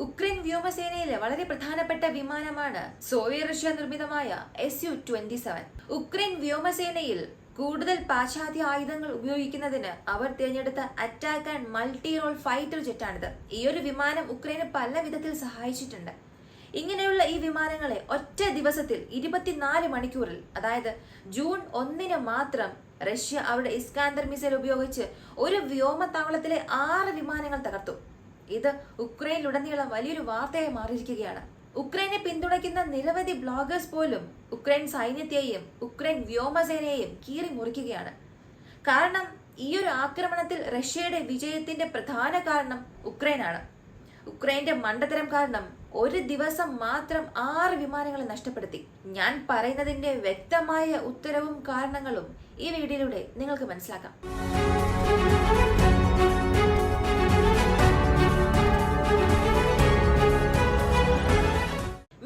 Ukraine വ്യോമസേനയിലെ വളരെ പ്രധാനപ്പെട്ട വിമാനമാണ് സോവിയറ്റ് റഷ്യ നിർമ്മിതമായ Su-27. ഉക്രൈൻ വ്യോമസേനയിൽ കൂടുതൽ പാശ്ചാത്യ ആയുധങ്ങൾ ഉപയോഗിക്കുന്നതിന് അവർ തിരഞ്ഞെടുത്ത attack and multi role fighter ജെറ്റാണിത്. ഈ ഒരു വിമാനം ഉക്രൈനെ പല വിധത്തിൽ സഹായിച്ചിട്ടുണ്ട്. ഇങ്ങനെയുള്ള ഈ വിമാനങ്ങളെ ഒറ്റ ദിവസത്തിൽ 24 മണിക്കൂറിൽ, അതായത് ജൂൺ 1 മാത്രം റഷ്യ അവരുടെ ഇസ്കാന്ദർ മിസൈൽ ഉപയോഗിച്ച് ഒരു വ്യോമത്താവളത്തിലെ 6 വിമാനങ്ങൾ തകർത്തു. ഇത് ഉക്രൈനിലുടനീളം വലിയൊരു വാർത്തയായി മാറിയിരിക്കുകയാണ്. ഉക്രൈനെ പിന്തുണയ്ക്കുന്ന നിരവധി ബ്ലോഗേഴ്സ് പോലും ഉക്രൈൻ സൈന്യത്തെയും ഉക്രൈൻ വ്യോമസേനയെയും കീറി മുറിക്കുകയാണ്. കാരണം ഈ ഒരു ആക്രമണത്തിൽ റഷ്യയുടെ വിജയത്തിന്റെ പ്രധാന കാരണം ഉക്രൈനാണ്. ഉക്രൈന്റെ മണ്ടത്തരം കാരണം ഒരു ദിവസം മാത്രം 6 വിമാനങ്ങളെ നഷ്ടപ്പെടുത്തി. ഞാൻ പറയുന്നതിന്റെ വ്യക്തമായ ഉത്തരവും കാരണങ്ങളും ഈ വീഡിയോയിലൂടെ നിങ്ങൾക്ക് മനസ്സിലാക്കാം.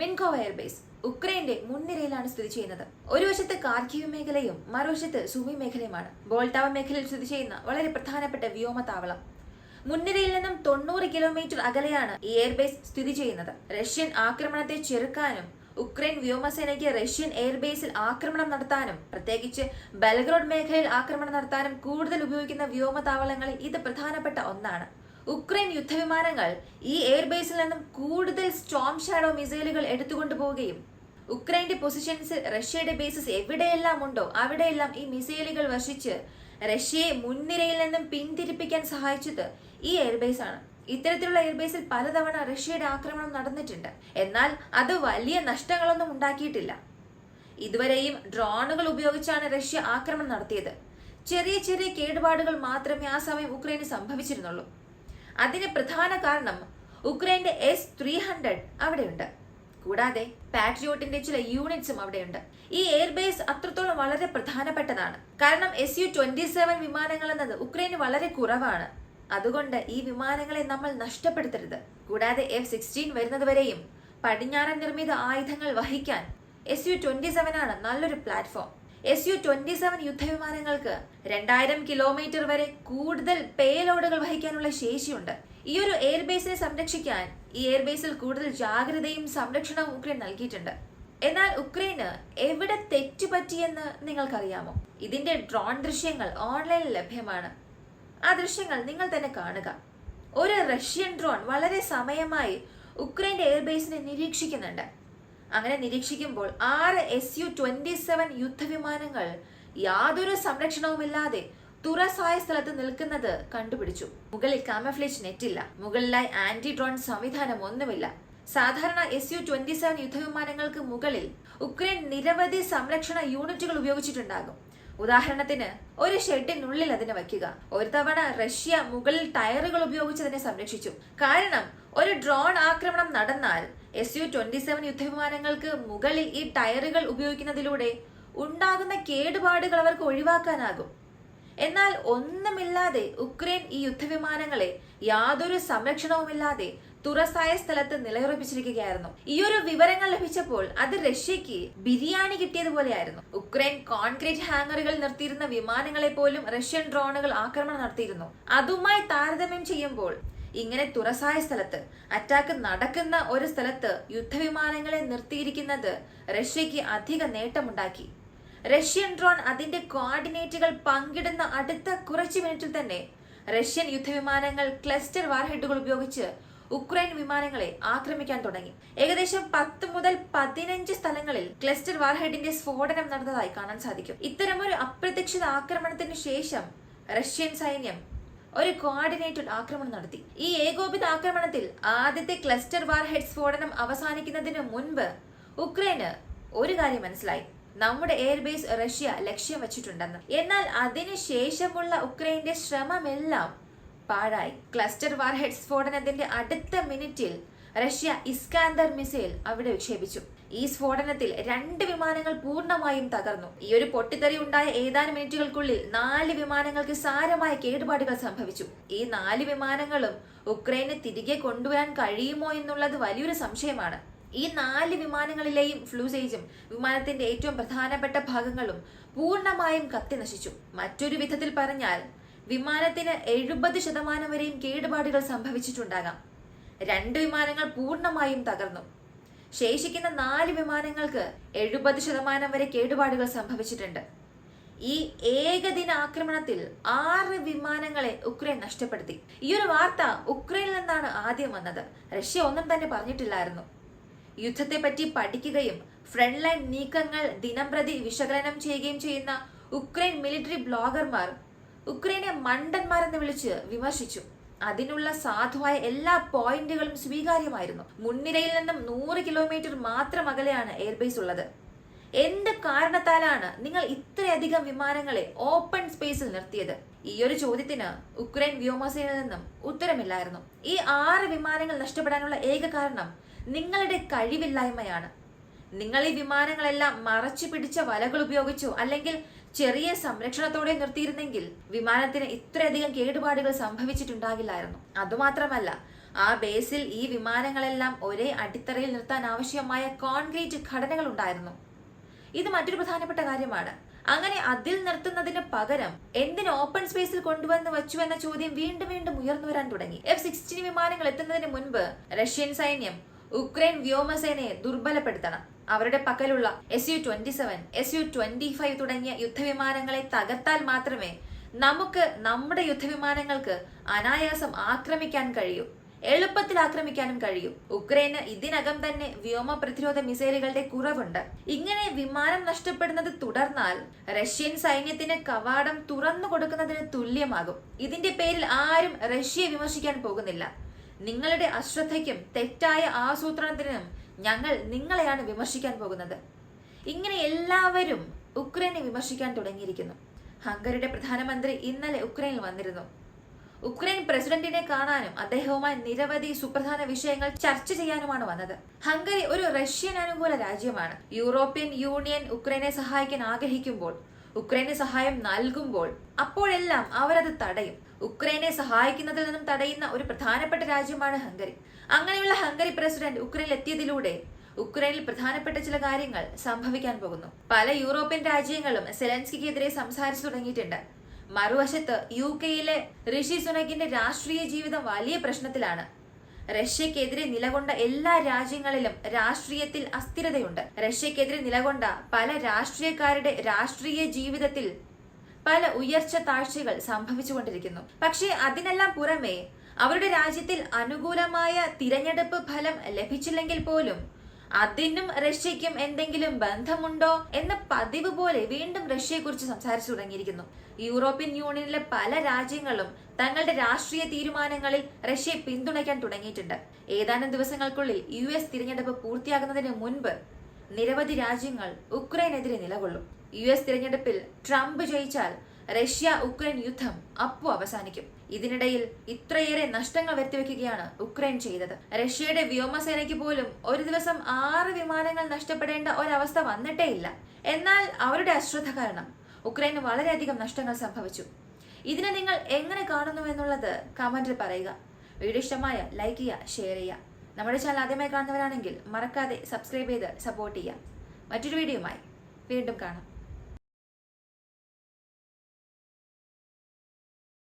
മിൻകോവ് എയർബേസ് ഉക്രൈന്റെ മുൻനിരയിലാണ് സ്ഥിതി ചെയ്യുന്നത്. ഒരു വശത്ത് കാർക്കീവ് മേഖലയും മറുവശത്ത് സുമി മേഖലയുമാണ്. ബോൾട്ടാവ മേഖലയിൽ സ്ഥിതി ചെയ്യുന്ന വളരെ പ്രധാനപ്പെട്ട വ്യോമത്താവളം. മുൻനിരയിൽ നിന്നും 90 കിലോമീറ്റർ അകലെയാണ് ഈ എയർബേസ് സ്ഥിതി ചെയ്യുന്നത്. റഷ്യൻ ആക്രമണത്തെ ചെറുക്കാനും ഉക്രൈൻ വ്യോമസേനയ്ക്ക് റഷ്യൻ എയർബേസിൽ ആക്രമണം നടത്താനും, പ്രത്യേകിച്ച് ബെൽഗ്രോഡ് മേഖലയിൽ ആക്രമണം നടത്താനും കൂടുതൽ ഉപയോഗിക്കുന്ന വ്യോമതാവളങ്ങളിൽ ഇത് പ്രധാനപ്പെട്ട ഒന്നാണ്. ഉക്രൈൻ യുദ്ധവിമാനങ്ങൾ ഈ എയർബേസിൽ നിന്നും കൂടുതൽ സ്റ്റോം ഷാഡോ മിസൈലുകൾ എടുത്തുകൊണ്ടുപോവുകയും ഉക്രൈന്റെ പൊസിഷൻസിൽ റഷ്യയുടെ ബേസസ് എവിടെയെല്ലാം ഉണ്ടോ അവിടെയെല്ലാം ഈ മിസൈലുകൾ വർഷിച്ച് റഷ്യയെ മുൻനിരയിൽ നിന്നും പിന്തിരിപ്പിക്കാൻ സഹായിച്ചത് ഈ എയർബേസ് ആണ്. ഇത്തരത്തിലുള്ള എയർബേസിൽ പലതവണ റഷ്യയുടെ ആക്രമണം നടന്നിട്ടുണ്ട്. എന്നാൽ അത് വലിയ നഷ്ടങ്ങളൊന്നും ഉണ്ടാക്കിയിട്ടില്ല. ഇതുവരെയും ഡ്രോണുകൾ ഉപയോഗിച്ചാണ് റഷ്യ ആക്രമണം നടത്തിയത്. ചെറിയ ചെറിയ കേടുപാടുകൾ മാത്രമേ ആ സമയം ഉക്രൈന് സംഭവിച്ചിരുന്നുള്ളൂ. അതിന് പ്രധാന കാരണം ഉക്രൈന്റെ S-300 അവിടെയുണ്ട്. കൂടാതെ പാട്രിയോട്ടിന്റെ ചില യൂണിറ്റ്സും അവിടെയുണ്ട്. ഈ എയർബേസ് അത്രത്തോളം വളരെ പ്രധാനപ്പെട്ടതാണ്. കാരണം Su-27 വിമാനങ്ങൾ എന്നത് ഉക്രൈന് വളരെ കുറവാണ്. അതുകൊണ്ട് ഈ വിമാനങ്ങളെ നമ്മൾ നഷ്ടപ്പെടുത്തരുത്. കൂടാതെ F-16 വരുന്നതുവരെയും പടിഞ്ഞാറൻ നിർമ്മിത ആയുധങ്ങൾ വഹിക്കാൻ Su-27 ആണ് നല്ലൊരു പ്ലാറ്റ്ഫോം. Su-27 യുദ്ധവിമാനങ്ങൾക്ക് 2000 കിലോമീറ്റർ വരെ കൂടുതൽ പേലോഡുകൾ വഹിക്കാനുള്ള ശേഷിയുണ്ട്. ഈ ഒരു എയർബേസിനെ സംരക്ഷിക്കാൻ ഈ എയർബേസിൽ കൂടുതൽ ജാഗ്രതയും സംരക്ഷണവും ഉക്രൈൻ നൽകിയിട്ടുണ്ട്. എന്നാൽ ഉക്രൈന് എവിടെ തെറ്റുപറ്റിയെന്ന് നിങ്ങൾക്കറിയാമോ? ഇതിന്റെ ഡ്രോൺ ദൃശ്യങ്ങൾ ഓൺലൈനിൽ ലഭ്യമാണ്. ആ ദൃശ്യങ്ങൾ നിങ്ങൾ തന്നെ കാണുക. ഒരു റഷ്യൻ ഡ്രോൺ വളരെ സമയമായി ഉക്രൈന്റെ എയർബേസിനെ നിരീക്ഷിക്കുന്നുണ്ട്. അങ്ങനെ നിരീക്ഷിക്കുമ്പോൾ 6 Su-27 യുദ്ധവിമാനങ്ങൾ യാതൊരു സംരക്ഷണവുമില്ലാതെ തുറസായ സ്ഥലത്ത് നിൽക്കുന്നത് കണ്ടുപിടിച്ചു. മുകളിൽ കാമഫ്ലേജ് നെറ്റില്ല, മുകളിലായി ആന്റി ഡ്രോൺ സംവിധാനം ഒന്നുമില്ല. സാധാരണ Su-27 യുദ്ധവിമാനങ്ങൾക്ക് മുകളിൽ ഉക്രൈൻ നിരവധി സംരക്ഷണ യൂണിറ്റുകൾ ഉപയോഗിച്ചിട്ടുണ്ടാകും. ഉദാഹരണത്തിന് ഒരു ഷെഡിനുള്ളിൽ അതിനെ വയ്ക്കുക. ഒരു തവണ റഷ്യ മുകളിൽ ടയറുകൾ ഉപയോഗിച്ച് അതിനെ സംരക്ഷിച്ചു. കാരണം ഒരു ഡ്രോൺ ആക്രമണം നടന്നാൽ Su-27 യുദ്ധവിമാനങ്ങൾക്ക് മുകളിൽ ഈ ടയറുകൾ ഉപയോഗിക്കുന്നതിലൂടെ ഉണ്ടാകുന്ന കേടുപാടുകൾ അവർക്ക് ഒഴിവാക്കാനാകും. എന്നാൽ ഒന്നുമില്ലാതെ ഉക്രൈൻ ഈ യുദ്ധവിമാനങ്ങളെ യാതൊരു സംരക്ഷണവുമില്ലാതെ തുറസായ സ്ഥലത്ത് നിലയുറപ്പിച്ചിരിക്കുകയായിരുന്നു. ഈ ഒരു വിവരങ്ങൾ ലഭിച്ചപ്പോൾ അത് റഷ്യക്ക് ബിരിയാണി കിട്ടിയതുപോലെയായിരുന്നു. ഉക്രൈൻ കോൺക്രീറ്റ് ഹാങ്ങറുകൾ നിർത്തിയിരുന്ന വിമാനങ്ങളെ പോലും റഷ്യൻ ഡ്രോണുകൾ ആക്രമണം നടത്തിയിരുന്നു. അതുമായി താരതമ്യം ചെയ്യുമ്പോൾ ഇങ്ങനെ തുറസായ സ്ഥലത്ത് അറ്റാക്ക് നടക്കുന്ന ഒരു സ്ഥലത്ത് യുദ്ധവിമാനങ്ങളെ നിർത്തിയിരിക്കുന്നത് റഷ്യക്ക് അധിക നേട്ടമുണ്ടാക്കി. റഷ്യൻ ഡ്രോൺ അതിന്റെ കോർഡിനേറ്റുകൾ പങ്കിടുന്ന അടുത്ത കുറച്ച് മിനിറ്റിൽ തന്നെ റഷ്യൻ യുദ്ധവിമാനങ്ങൾ ക്ലസ്റ്റർ വാർഹെഡുകൾ ഉപയോഗിച്ച് ഉക്രൈൻ വിമാനങ്ങളെ ആക്രമിക്കാൻ തുടങ്ങി. ഏകദേശം 10 മുതൽ 15 സ്ഥലങ്ങളിൽ ക്ലസ്റ്റർ വാർഹെഡിന്റെ സ്ഫോടനം നടന്നതായി കാണാൻ സാധിക്കും. ഇത്തരമൊരു അപ്രതീക്ഷിത ആക്രമണത്തിന് ശേഷം റഷ്യൻ സൈന്യം ഒരു കോർഡിനേറ്റഡ് ആക്രമണം നടത്തി. ഈ ഏകോപിത ആക്രമണത്തിൽ ആദ്യത്തെ ക്ലസ്റ്റർ വാർഹെഡ് സ്ഫോടനം അവസാനിക്കുന്നതിന് മുൻപ് ഉക്രൈന് ഒരു കാര്യം മനസ്സിലായി: നമ്മുടെ എയർബേസ് റഷ്യ ലക്ഷ്യം വെച്ചിട്ടുണ്ടെന്ന്. എന്നാൽ അതിനുശേഷമുള്ള ഉക്രൈന്റെ ശ്രമമെല്ലാം പാഴായി. ക്ലസ്റ്റർ വാർഹെഡ് സ്ഫോടനത്തിന്റെ അടുത്ത മിനിറ്റിൽ റഷ്യ ഇസ്കാന്ദർ മിസൈൽ അവിടെ വിക്ഷേപിച്ചു. ഈ സ്ഫോടനത്തിൽ 2 വിമാനങ്ങൾ പൂർണ്ണമായും തകർന്നു. ഈ ഒരു പൊട്ടിത്തെറി ഉണ്ടായ ഏതാനും മിനിറ്റുകൾക്കുള്ളിൽ 4 വിമാനങ്ങൾക്ക് സാരമായ കേടുപാടുകൾ സംഭവിച്ചു. ഈ 4 വിമാനങ്ങളും ഉക്രൈനെ തിരികെ കൊണ്ടുവരാൻ കഴിയുമോ എന്നുള്ളത് വലിയൊരു സംശയമാണ്. ഈ 4 വിമാനങ്ങളിലെയും ഫ്ലൂസേജും വിമാനത്തിന്റെ ഏറ്റവും പ്രധാനപ്പെട്ട ഭാഗങ്ങളും പൂർണ്ണമായും കത്തി നശിച്ചു. മറ്റൊരു വിധത്തിൽ പറഞ്ഞാൽ വിമാനത്തിന് 70% വരെയും കേടുപാടുകൾ സംഭവിച്ചിട്ടുണ്ടാകാം. 2 വിമാനങ്ങൾ പൂർണ്ണമായും തകർന്നു. ശേഷിക്കുന്ന 4 വിമാനങ്ങൾക്ക് 70% വരെ കേടുപാടുകൾ സംഭവിച്ചിട്ടുണ്ട്. ഈ ഏകദിന ആക്രമണത്തിൽ 6 വിമാനങ്ങളെ ഉക്രൈൻ നഷ്ടപ്പെടുത്തി. ഈ ഒരു വാർത്ത ഉക്രൈനിൽ നിന്നാണ് ആദ്യം വന്നത്. റഷ്യ ഒന്നും തന്നെ പറഞ്ഞിട്ടില്ലായിരുന്നു. യുദ്ധത്തെ പറ്റി പഠിക്കുകയും ഫ്രണ്ട് ലൈൻ നീക്കങ്ങൾ ദിനംപ്രതി വിശകലനം ചെയ്യുകയും ചെയ്യുന്ന ഉക്രൈൻ മിലിറ്ററി ബ്ലോഗർമാർ ഉക്രൈനെ മണ്ടന്മാരെന്ന് വിളിച്ച് വിമർശിച്ചു. അതിനുള്ള സാധുവായ എല്ലാ പോയിന്റുകളും സ്വീകാര്യമായിരുന്നു. മുൻനിരയിൽ നിന്നും 100 കിലോമീറ്റർ മാത്രം അകലെയാണ് എയർബേസ് ഉള്ളത്. എന്ത് കാരണത്താലാണ് നിങ്ങൾ ഇത്രയധികം വിമാനങ്ങളെ ഓപ്പൺ സ്പേസിൽ നിർത്തിയത്? ഈ ഒരു ചോദ്യത്തിന് ഉക്രൈൻ വ്യോമസേനയിൽ നിന്നും ഉത്തരമില്ലായിരുന്നു. ഈ 6 വിമാനങ്ങൾ നഷ്ടപ്പെടാനുള്ള ഏക കാരണം നിങ്ങളുടെ കഴിവില്ലായ്മയാണ്. നിങ്ങൾ ഈ വിമാനങ്ങളെല്ലാം മറച്ചു പിടിച്ച വലകൾ ഉപയോഗിച്ചോ അല്ലെങ്കിൽ ചെറിയ സംരക്ഷണത്തോടെ നിർത്തിയിരുന്നെങ്കിൽ വിമാനത്തിന് ഇത്രയധികം കേടുപാടുകൾ സംഭവിച്ചിട്ടുണ്ടാകില്ലായിരുന്നു. അതുമാത്രമല്ല, ആ ബേസിൽ ഈ വിമാനങ്ങളെല്ലാം ഒരേ അടിത്തറയിൽ നിർത്താൻ ആവശ്യമായ കോൺക്രീറ്റ് ഘടനകൾ ഉണ്ടായിരുന്നു. ഇത് മറ്റൊരു പ്രധാനപ്പെട്ട കാര്യമാണ്. അങ്ങനെ അതിൽ നിർത്തുന്നതിന് പകരം എന്തിന് ഓപ്പൺ സ്പേസിൽ കൊണ്ടുവന്ന് വച്ചു എന്ന ചോദ്യം വീണ്ടും വീണ്ടും ഉയർന്നു വരാൻ തുടങ്ങി. F-16 വിമാനങ്ങൾ എത്തുന്നതിന് മുൻപ് റഷ്യൻ സൈന്യം ഉക്രൈൻ വ്യോമസേനയെ ദുർബലപ്പെടുത്തണം. അവരുടെ പക്കലുള്ള Su-27, Su-25 തുടങ്ങിയ യുദ്ധവിമാനങ്ങളെ തകർത്താൽ മാത്രമേ നമുക്ക് നമ്മുടെ യുദ്ധവിമാനങ്ങൾക്ക് അനായാസം ആക്രമിക്കാൻ കഴിയൂ, എളുപ്പത്തിൽ ആക്രമിക്കാനും കഴിയും. ഉക്രൈന് ഇതിനകം തന്നെ വ്യോമ പ്രതിരോധ മിസൈലുകളുടെ കുറവുണ്ട്. ഇങ്ങനെ വിമാനം നഷ്ടപ്പെടുന്നത് തുടർന്നാൽ റഷ്യൻ സൈന്യത്തിന് കവാടം തുറന്നു കൊടുക്കുന്നതിന് തുല്യമാകും. ഇതിന്റെ പേരിൽ ആരും റഷ്യയെ വിമർശിക്കാൻ പോകുന്നില്ല. നിങ്ങളുടെ അശ്രദ്ധയ്ക്കും തെറ്റായ ആസൂത്രണത്തിനും ഞങ്ങൾ നിങ്ങളെയാണ് വിമർശിക്കാൻ പോകുന്നത്. ഇങ്ങനെ എല്ലാവരും ഉക്രൈനെ വിമർശിക്കാൻ തുടങ്ങിയിരിക്കുന്നു. ഹംഗറിയുടെ പ്രധാനമന്ത്രി ഇന്നലെ ഉക്രൈനിൽ വന്നിരുന്നു. ഉക്രൈൻ പ്രസിഡന്റിനെ കാണാനും അദ്ദേഹവുമായി നിരവധി സുപ്രധാന വിഷയങ്ങൾ ചർച്ച ചെയ്യാനുമാണ് വന്നത്. ഹംഗറി ഒരു റഷ്യൻ അനുകൂല രാജ്യമാണ്. യൂറോപ്യൻ യൂണിയൻ ഉക്രൈനെ സഹായിക്കാൻ ആഗ്രഹിക്കുമ്പോൾ, ഉക്രൈന് സഹായം നൽകുമ്പോൾ അപ്പോഴെല്ലാം അവരത് തടയും. ഉക്രൈനെ സഹായിക്കുന്നതിൽ നിന്നും തടയുന്ന ഒരു പ്രധാനപ്പെട്ട രാജ്യമാണ് ഹംഗറി. അങ്ങനെയുള്ള ഹംഗറി പ്രസിഡന്റ് ഉക്രൈനിൽ എത്തിയതിലൂടെ ഉക്രൈനിൽ പ്രധാനപ്പെട്ട ചില കാര്യങ്ങൾ സംഭവിക്കാൻ പോകുന്നു. പല യൂറോപ്യൻ രാജ്യങ്ങളും സെലൻസ്കിക്കെതിരെ സംസാരിച്ചു തുടങ്ങിയിട്ടുണ്ട്. മറുവശത്ത് UK-യിലെ ഋഷി സുനകിന്റെ രാഷ്ട്രീയ ജീവിതം വലിയ പ്രശ്നത്തിലാണ്. റഷ്യക്കെതിരെ നിലകൊണ്ട എല്ലാ രാജ്യങ്ങളിലും രാഷ്ട്രീയത്തിൽ അസ്ഥിരതയുണ്ട്. റഷ്യക്കെതിരെ നിലകൊണ്ട പല രാഷ്ട്രീയക്കാരുടെ രാഷ്ട്രീയ ജീവിതത്തിൽ പല ഉയർച്ച താഴ്ചകൾ സംഭവിച്ചുകൊണ്ടിരിക്കുന്നു. പക്ഷേ അതിനെല്ലാം പുറമെ അവരുടെ രാജ്യത്തിൽ അനുകൂലമായ തിരഞ്ഞെടുപ്പ് ഫലം ലഭിച്ചില്ലെങ്കിൽ പോലും അതിനും റഷ്യയ്ക്കും എന്തെങ്കിലും ബന്ധമുണ്ടോ എന്ന് പതിവ് പോലെ വീണ്ടും റഷ്യയെക്കുറിച്ച് സംസാരിച്ചു തുടങ്ങിയിരിക്കുന്നു. യൂറോപ്യൻ യൂണിയനിലെ പല രാജ്യങ്ങളും തങ്ങളുടെ രാഷ്ട്രീയ തീരുമാനങ്ങളിൽ റഷ്യയെ പിന്തുണയ്ക്കാൻ തുടങ്ങിയിട്ടുണ്ട്. ഏതാനും ദിവസങ്ങൾക്കുള്ളിൽ US തിരഞ്ഞെടുപ്പ് പൂർത്തിയാകുന്നതിന് മുൻപ് നിരവധി രാജ്യങ്ങൾ ഉക്രൈനെതിരെ നിലകൊള്ളും. US തിരഞ്ഞെടുപ്പിൽ ട്രംപ് ജയിച്ചാൽ റഷ്യ ഉക്രൈൻ യുദ്ധം അപ്പോൾ അവസാനിക്കും. ഇതിനിടയിൽ ഇത്രയേറെ നഷ്ടങ്ങൾ വരുത്തിവെക്കുകയാണ് ഉക്രൈൻ ചെയ്തത്. റഷ്യയുടെ വ്യോമസേനയ്ക്ക് പോലും ഒരു ദിവസം 6 വിമാനങ്ങൾ നഷ്ടപ്പെടേണ്ട ഒരവസ്ഥ വന്നിട്ടേ ഇല്ല. എന്നാൽ അവരുടെ അശ്രദ്ധ കാരണം ഉക്രൈന് വളരെയധികം നഷ്ടങ്ങൾ സംഭവിച്ചു. ഇതിനെ നിങ്ങൾ എങ്ങനെ കാണുന്നു എന്നുള്ളത് കമന്റിൽ പറയുക. വീഡിയോ ഇഷ്ടമായ ലൈക്ക് ചെയ്യുക, ഷെയർ ചെയ്യുക. നമ്മുടെ ചാനൽ ആദ്യമായി കാണുന്നവരാണെങ്കിൽ മറക്കാതെ സബ്സ്ക്രൈബ് ചെയ്ത് സപ്പോർട്ട് ചെയ്യുക. മറ്റൊരു വീഡിയോയുമായി വീണ്ടും കാണാം.